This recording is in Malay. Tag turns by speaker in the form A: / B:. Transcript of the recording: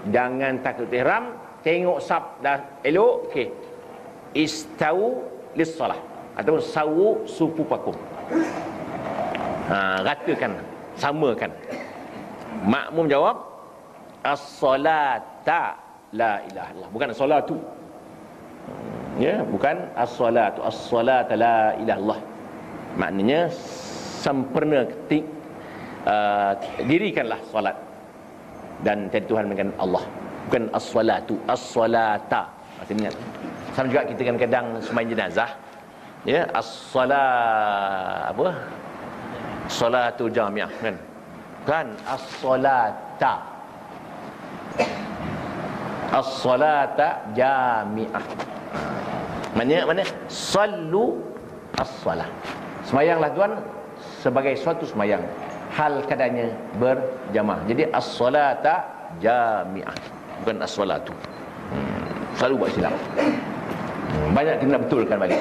A: Jangan takut ihram, tengok saf dah elok, okey. Istau lis-solah atau sawu sufufakum. Ratakan, samakan. Makmum jawab as-salata la ilaha illallah, bukan as-salatu. Ya, bukan as-salatu, as-salata la ilaha illallah. Maknanya sempurna dirikanlah solat dan tiada Tuhan melainkan Allah. Bukan as-salatu, as-salata. Maksudnya ingat. Sama juga kita kadang-kadang sembahyang jenazah, ya, as-salat apa? Salatu jamiah kan? Kan as-salata. As-salata jamiah. Mana sallu as-salah. Semayanglah Tuhan sebagai suatu semayang, hal keadaannya berjamaah. Jadi as-salata jamiah, bukan as-salatu. Selalu buat silap. Banyak kena betulkan balik.